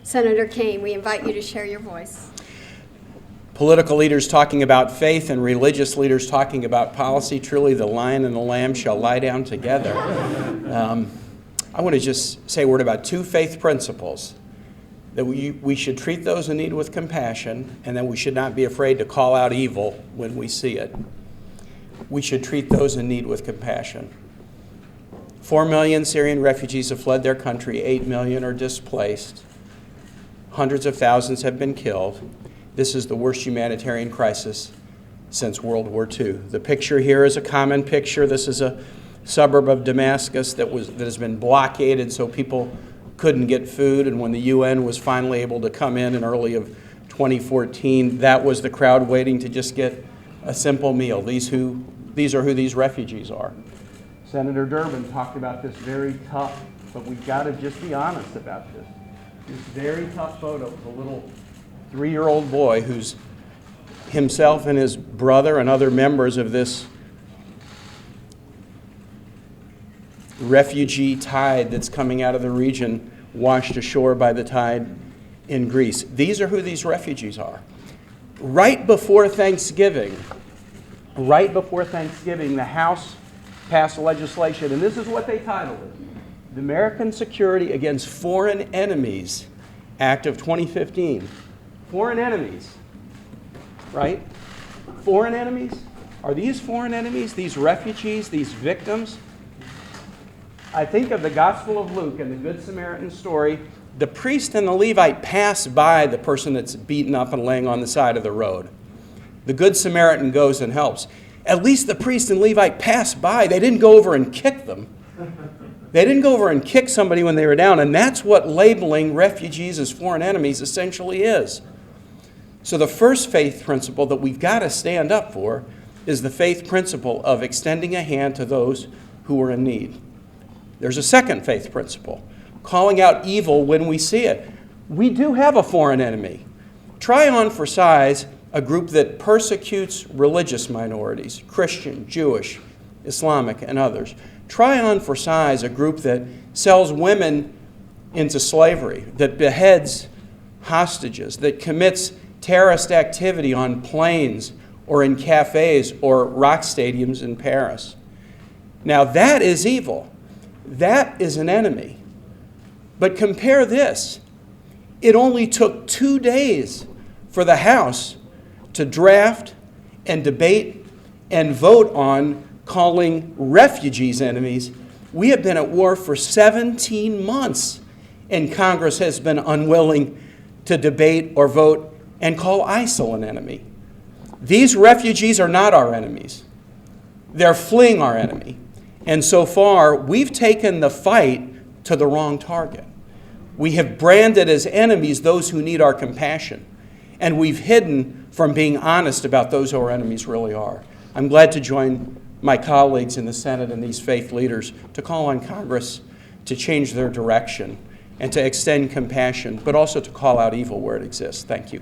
Senator Kaine, we invite you to share your voice. Political leaders talking about faith and religious leaders talking about policy. Truly, the lion and the lamb shall lie down together. I want to just say a word about two faith principles. That we should treat those in need with compassion, and that we should not be afraid to call out evil when we see it. We should treat those in need with compassion. 4 million Syrian refugees have fled their country. 8 million are displaced. Hundreds of thousands have been killed. This is the worst humanitarian crisis since World War II. The picture here is a common picture. This is a suburb of Damascus that has been blockaded so people couldn't get food. And when the UN was finally able to come in early of 2014, that was the crowd waiting to just get a simple meal. These are who these refugees are. Senator Durbin talked about this very tough, but we've got to just be honest about this. This very tough photo of a little 3-year-old boy who's himself and his brother and other members of this refugee tide that's coming out of the region washed ashore by the tide in Greece. These are who these refugees are. Right before Thanksgiving, the House passed legislation, and this is what they titled it: the American Security Against Foreign Enemies Act of 2015. Foreign enemies, right? Foreign enemies? Are these foreign enemies, these refugees, these victims? I think of the Gospel of Luke and the Good Samaritan story. The priest and the Levite pass by the person that's beaten up and laying on the side of the road. The Good Samaritan goes and helps. At least the priest and Levite passed by. They didn't go over and kick them. They didn't go over and kick somebody when they were down, and that's what labeling refugees as foreign enemies essentially is. So the first faith principle that we've got to stand up for is the faith principle of extending a hand to those who are in need. There's a second faith principle, calling out evil when we see it. We do have a foreign enemy. Try on for size a group that persecutes religious minorities, Christian, Jewish, Islamic, and others. Try on for size a group that sells women into slavery, that beheads hostages, that commits terrorist activity on planes or in cafes or rock stadiums in Paris. Now that is evil. That is an enemy. But compare this. It only took 2 days for the House to draft and debate and vote on calling refugees enemies. We have been at war for 17 months, and Congress has been unwilling to debate or vote and call ISIL an enemy. These refugees are not our enemies. They're fleeing our enemy. And so far, we've taken the fight to the wrong target. We have branded as enemies those who need our compassion, and we've hidden from being honest about those who our enemies really are. I'm glad to join my colleagues in the Senate and these faith leaders to call on Congress to change their direction and to extend compassion, but also to call out evil where it exists. Thank you.